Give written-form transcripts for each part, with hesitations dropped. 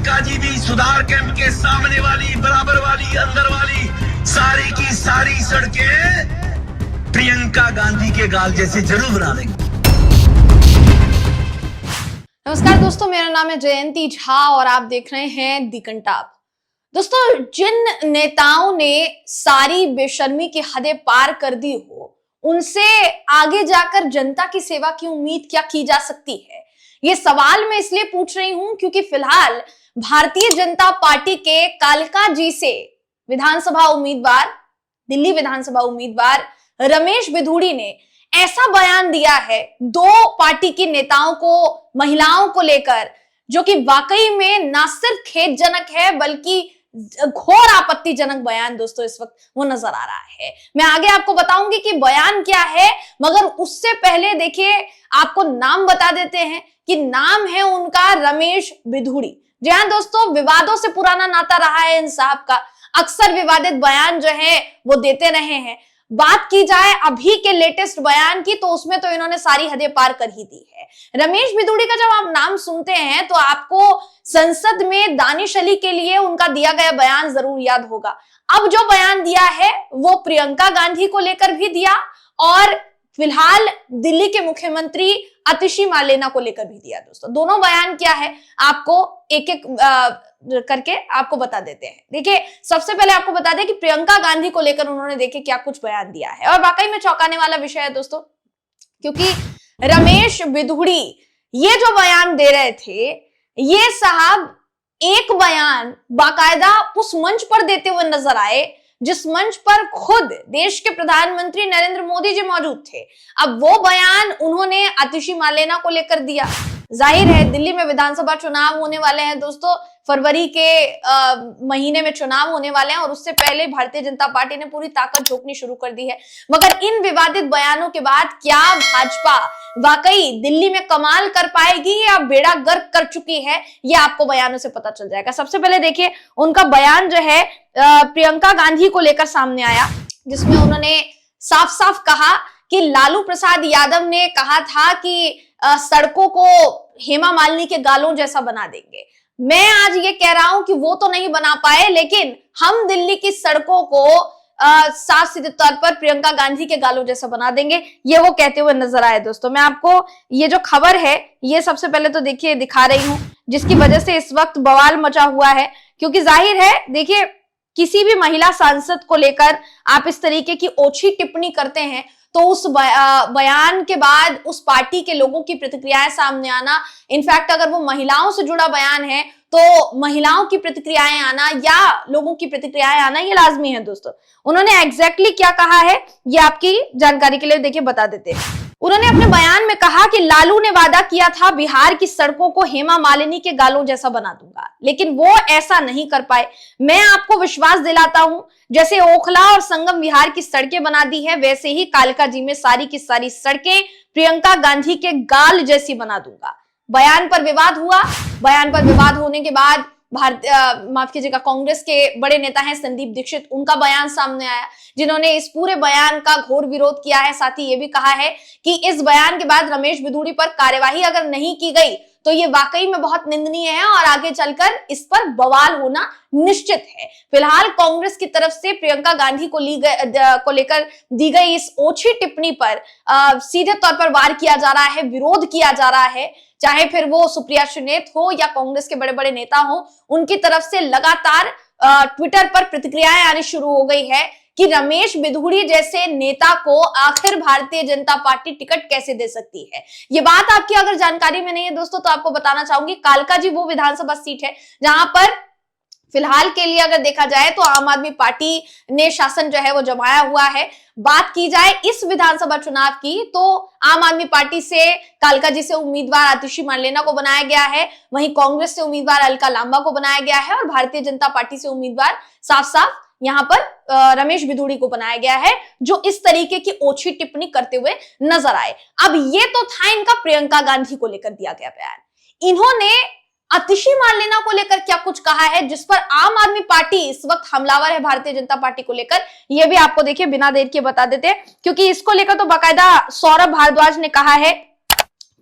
प्रियंका जी भी सुधार कैंप के सामने वाली, बराबर वाली, अंदर वाली सारी की सारी सड़कें प्रियंका गांधी के गाल जैसे जरूर बना देंगे। नमस्कार दोस्तों, मेरा नाम है जयंती झा और आप देख रहे हैं दी कंटाप। दोस्तों, जिन नेताओं ने सारी बेशर्मी की हदें पार कर दी हो, उनसे आगे जाकर जनता की सेवा की उम्मीद क्या की जा सकती है? ये सवाल मैं इसलिए पूछ रही हूं क्योंकि फिलहाल भारतीय जनता पार्टी के कालका जी से विधानसभा उम्मीदवार, दिल्ली विधानसभा उम्मीदवार रमेश बिधूड़ी ने ऐसा बयान दिया है दो पार्टी की नेताओं को, महिलाओं को लेकर, जो कि वाकई में ना सिर्फ खेदजनक है बल्कि घोर आपत्तिजनक बयान दोस्तों इस वक्त वो नजर आ रहा है। मैं आगे आपको बताऊंगी कि बयान क्या है, मगर उससे पहले देखिए आपको नाम बता देते हैं कि नाम है उनका रमेश बिधूड़ी। जी हाँ दोस्तों, विवादों से पुराना नाता रहा है इन साहब का, अक्सर विवादित बयान जो है वो देते रहे हैं। बात की जाए अभी के लेटेस्ट बयान की तो उसमें तो इन्होंने सारी हदें पार कर ही दी है। रमेश बिधूड़ी का जब आप नाम सुनते हैं तो आपको संसद में दानिश अली के लिए उनका दिया गया बयान जरूर याद होगा। अब जो बयान दिया है वो प्रियंका गांधी को लेकर भी दिया और फिलहाल दिल्ली के मुख्यमंत्री आतिशी मार्लेना को लेकर भी दिया। दोस्तों, दोनों बयान क्या है आपको एक एक करके आपको बता देते हैं। देखिए, सबसे पहले आपको बता दें कि प्रियंका गांधी को लेकर उन्होंने देखिए क्या कुछ बयान दिया है और वाकई में चौंकाने वाला विषय है दोस्तों, क्योंकि रमेश बिधूड़ी ये जो बयान दे रहे थे, ये साहब एक बयान बाकायदा उस मंच पर देते हुए नजर आए जिस मंच पर खुद देश के प्रधानमंत्री नरेंद्र मोदी जी मौजूद थे। अब वो बयान उन्होंने आतिशी मार्लेना को लेकर दिया। जाहिर है दिल्ली में विधानसभा चुनाव होने वाले हैं दोस्तों, फरवरी के महीने में चुनाव होने वाले हैं और उससे पहले भारतीय जनता पार्टी ने पूरी ताकत झोंकनी शुरू कर दी है। मगर इन विवादित बयानों के बाद क्या भाजपा वाकई दिल्ली में कमाल कर पाएगी या बेड़ा गर्क कर चुकी है, ये आपको बयानों से पता चल जाएगा। सबसे पहले देखिए उनका बयान जो है प्रियंका गांधी को लेकर सामने आया, जिसमें उन्होंने साफ साफ कहा कि लालू प्रसाद यादव ने कहा था कि सड़कों को हेमा मालिनी के गालों जैसा बना देंगे। मैं आज ये कह रहा हूं कि वो तो नहीं बना पाए, लेकिन हम दिल्ली की सड़कों को साफ सीधे तौर पर प्रियंका गांधी के गालों जैसा बना देंगे, ये वो कहते हुए नजर आए। दोस्तों, मैं आपको ये जो खबर है ये सबसे पहले तो देखिए दिखा रही हूं, जिसकी वजह से इस वक्त बवाल मचा हुआ है। क्योंकि जाहिर है देखिए किसी भी महिला सांसद को लेकर आप इस तरीके की ओछी टिप्पणी करते हैं तो उस बयान के बाद उस पार्टी के लोगों की प्रतिक्रियाएं सामने आना, इनफैक्ट अगर वो महिलाओं से जुड़ा बयान है तो महिलाओं की प्रतिक्रियाएं आना या लोगों की प्रतिक्रियाएं आना ये लाजमी है। दोस्तों, उन्होंने एग्जैक्टली क्या कहा है ये आपकी जानकारी के लिए देखिए बता देते हैं। उन्होंने अपने बयान में कहा कि लालू ने वादा किया था बिहार की सड़कों को हेमा मालिनी के गालों जैसा बना दूंगा, लेकिन वो ऐसा नहीं कर पाए। मैं आपको विश्वास दिलाता हूं, जैसे ओखला और संगम विहार की सड़कें बना दी है, वैसे ही कालका जी में सारी की सारी सड़कें प्रियंका गांधी के गाल जैसी बना दूंगा। बयान पर विवाद हुआ। बयान पर विवाद होने के बाद माफ कीजिएगा, कांग्रेस के बड़े नेता हैं संदीप दीक्षित, उनका बयान सामने आया, जिन्होंने इस पूरे बयान का घोर विरोध किया है। साथ ही ये भी कहा है कि इस बयान के बाद रमेश बिधूड़ी पर कार्यवाही अगर नहीं की गई तो ये वाकई में बहुत निंदनीय है और आगे चलकर इस पर बवाल होना निश्चित है। फिलहाल कांग्रेस की तरफ से प्रियंका गांधी को लेकर दी गई इस ओछी टिप्पणी पर सीधे तौर पर वार किया जा रहा है, विरोध किया जा रहा है, चाहे फिर वो सुप्रिया सुनेत हो या कांग्रेस के बड़े बड़े नेता हो, उनकी तरफ से लगातार ट्विटर पर प्रतिक्रियाएं आनी शुरू हो गई है कि रमेश बिधूड़ी जैसे नेता को आखिर भारतीय जनता पार्टी टिकट कैसे दे सकती है। ये बात आपकी अगर जानकारी में नहीं है दोस्तों तो आपको बताना चाहूंगी, कालका जी वो विधानसभा सीट है जहां पर फिलहाल के लिए अगर देखा जाए तो आम आदमी पार्टी ने शासन जो है वो जमाया हुआ है। बात की जाए इस विधानसभा चुनाव की तो आम आदमी पार्टी से कालका जी से उम्मीदवार आतिशी मार्लेना को बनाया गया है, वहीं कांग्रेस से उम्मीदवार अलका लांबा को बनाया गया है और भारतीय जनता पार्टी से उम्मीदवार साफ साफ यहाँ पर रमेश बिधूड़ी को बनाया गया है, जो इस तरीके की ओछी टिप्पणी करते हुए नजर आए। अब ये तो था इनका प्रियंका गांधी को लेकर दिया गया बयान। इन्होंने आतिशी मार्लेना को लेकर क्या कुछ कहा है जिस पर आम आदमी पार्टी इस वक्त हमलावर है भारतीय जनता पार्टी को लेकर, ये भी आपको देखिए बिना देर के बता देते हैं, क्योंकि इसको लेकर तो बाकायदा सौरभ भारद्वाज ने कहा है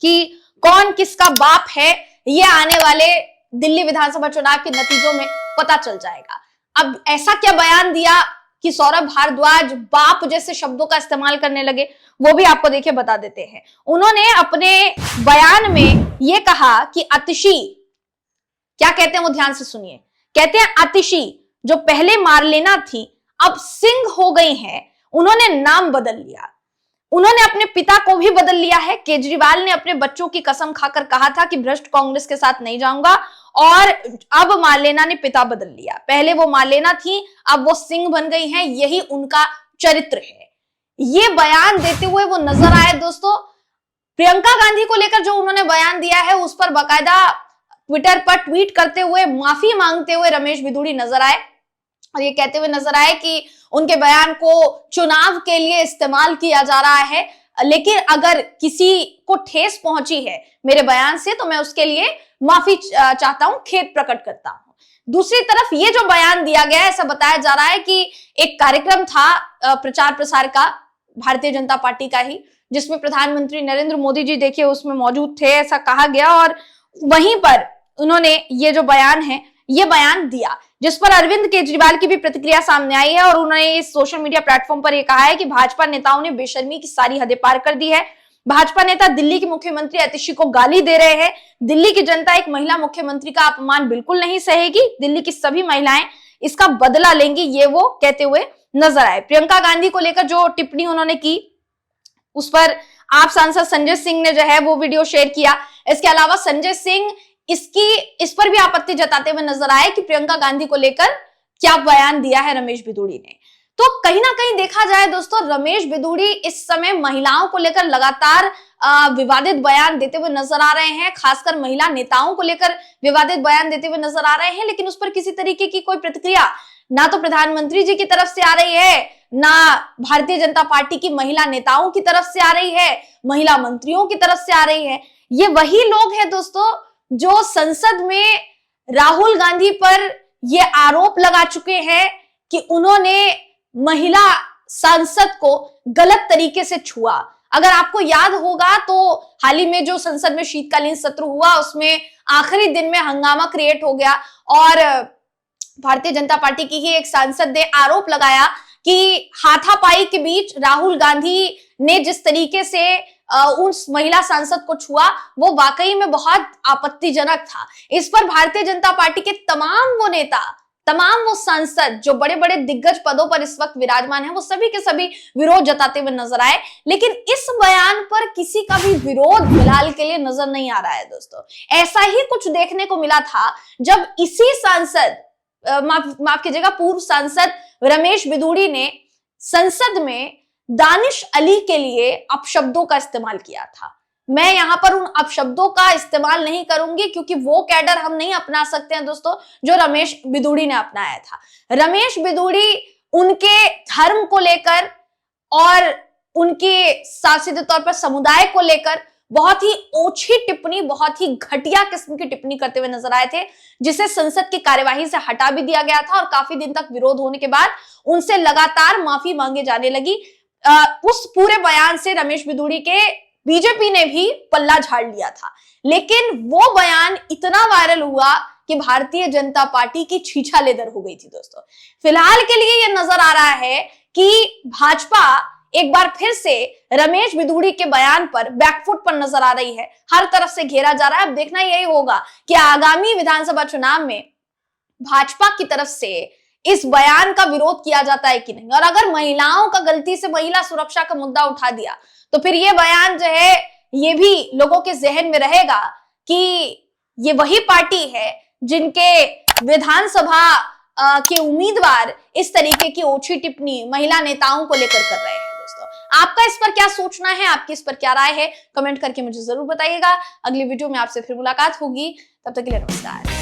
कि कौन किसका बाप है ये आने वाले दिल्ली विधानसभा चुनाव के नतीजों में पता चल जाएगा। अब ऐसा क्या बयान दिया कि सौरभ भारद्वाज बाप जैसे शब्दों का इस्तेमाल करने लगे, वो भी आपको देखिए बता देते हैं। उन्होंने अपने बयान में ये कहा कि आतिशी, क्या कहते हैं वो ध्यान से सुनिए, कहते हैं आतिशी जो पहले मारलेना थी अब सिंह हो गई हैं, उन्होंने नाम बदल लिया। उन्होंने अपने पिता को भी बदल लिया है। केजरीवाल ने अपने बच्चों की कसम खाकर कहा था कि भ्रष्ट कांग्रेस के साथ नहीं जाऊंगा, और अब मार्लेना ने पिता बदल लिया। पहले वो मार्लेना थी, अब वो सिंह बन गई हैं, यही उनका चरित्र है। ये बयान देते हुए वो नजर आए दोस्तों। प्रियंका गांधी को लेकर जो उन्होंने बयान दिया है उस पर बाकायदा ट्विटर पर ट्वीट करते हुए माफी मांगते हुए रमेश बिधूड़ी नजर आए, और ये कहते हुए नजर आए कि उनके बयान को चुनाव के लिए इस्तेमाल किया जा रहा है, लेकिन अगर किसी को ठेस पहुंची है मेरे बयान से तो मैं उसके लिए माफी चाहता हूं, खेद प्रकट करता हूं। दूसरी तरफ ये जो बयान दिया गया है, ऐसा बताया जा रहा है कि एक कार्यक्रम था प्रचार प्रसार का भारतीय जनता पार्टी का ही, जिसमें प्रधानमंत्री नरेंद्र मोदी जी देखिए उसमें मौजूद थे, ऐसा कहा गया, और वहीं पर उन्होंने ये जो बयान है ये बयान दिया, जिस पर अरविंद केजरीवाल की भी प्रतिक्रिया सामने आई है, और उन्होंने इस सोशल मीडिया प्लेटफॉर्म पर यह कहा है कि भाजपा नेताओं ने बेशर्मी की सारी हदें पार कर दी है। भाजपा नेता दिल्ली के मुख्यमंत्री आतिशी को गाली दे रहे हैं। दिल्ली की जनता एक महिला मुख्यमंत्री का अपमान बिल्कुल नहीं सहेगी, दिल्ली की सभी महिलाएं इसका बदला लेंगी, ये वो कहते हुए नजर आए। प्रियंका गांधी को लेकर जो टिप्पणी उन्होंने की उस पर आप सांसद संजय सिंह ने जो है वो वीडियो शेयर किया। इसके अलावा संजय सिंह इस पर भी आपत्ति जताते हुए नजर आए कि प्रियंका गांधी को लेकर क्या बयान दिया है रमेश बिधूड़ी ने। तो कहीं ना कहीं देखा जाए दोस्तों, रमेश बिधूड़ी इस समय महिलाओं को लेकर लगातार विवादित बयान देते हुए नजर आ रहे हैं, खासकर महिला नेताओं को लेकर विवादित बयान देते हुए नजर आ रहे हैं, लेकिन उस पर किसी तरीके की कोई प्रतिक्रिया ना तो प्रधानमंत्री जी की तरफ से आ रही है, ना भारतीय जनता पार्टी की महिला नेताओं की तरफ से आ रही है, महिला मंत्रियों की तरफ से आ रही है। ये वही लोग हैं दोस्तों जो संसद में राहुल गांधी पर ये आरोप लगा चुके हैं कि उन्होंने महिला सांसद को गलत तरीके से छुआ। अगर आपको याद होगा तो हाल ही में जो संसद में शीतकालीन सत्र हुआ उसमें आखिरी दिन में हंगामा क्रिएट हो गया, और भारतीय जनता पार्टी की ही एक सांसद ने आरोप लगाया कि हाथापाई के बीच राहुल गांधी ने जिस तरीके से उस महिला सांसद को छुआ वो वाकई में बहुत आपत्तिजनक था। इस पर भारतीय जनता पार्टी के तमाम वो नेता, तमाम वो सांसद जो बड़े बड़े दिग्गज पदों पर इस वक्त विराजमान हैं, वो सभी के सभी विरोध जताते हुए नजर आए, लेकिन इस बयान पर किसी का भी विरोध फिलहाल के लिए नजर नहीं आ रहा है दोस्तों। ऐसा ही कुछ देखने को मिला था जब इसी सांसद माफ कीजिएगा पूर्व सांसद रमेश बिधूड़ी ने संसद में दानिश अली के लिए अपशब्दों का इस्तेमाल किया था। मैं यहां पर उन अपशब्दों का इस्तेमाल नहीं करूंगी क्योंकि वो कैडर हम नहीं अपना सकते हैं दोस्तों जो रमेश बिधूड़ी ने अपनाया था। रमेश बिधूड़ी उनके धर्म को लेकर और उनके सीधे तौर पर समुदाय को लेकर बहुत ही ओछी टिप्पणी, बहुत ही घटिया किस्म की टिप्पणी करते हुए नजर आए थे, जिसे संसद की कार्यवाही से हटा भी दिया गया था, और काफी दिन तक विरोध होने के बाद उनसे लगातार माफी मांगे जाने लगी। उस पूरे बयान से रमेश बिधूड़ी के बीजेपी ने भी पल्ला झाड़ लिया था, लेकिन वो बयान इतना वायरल हुआ कि भारतीय जनता पार्टी की छीछा लेदर हो गई थी दोस्तों। फिलहाल के लिए ये नजर आ रहा है कि भाजपा एक बार फिर से रमेश बिधूड़ी के बयान पर बैकफुट पर नजर आ रही है, हर तरफ से घेरा जा रहा है। अब देखना यही होगा कि आगामी विधानसभा चुनाव में भाजपा की तरफ से इस बयान का विरोध किया जाता है कि नहीं, और अगर महिलाओं का गलती से महिला सुरक्षा का मुद्दा उठा दिया तो फिर ये बयान जो है ये भी लोगों के जहन में रहेगा कि ये वही पार्टी है जिनके विधानसभा के उम्मीदवार इस तरीके की ओछी टिप्पणी महिला नेताओं को लेकर कर रहे हैं। दोस्तों आपका इस पर क्या सोचना है, आपकी इस पर क्या राय है, कमेंट करके मुझे जरूर बताइएगा। अगली वीडियो में आपसे फिर मुलाकात होगी, तब तक के लिए नमस्कार।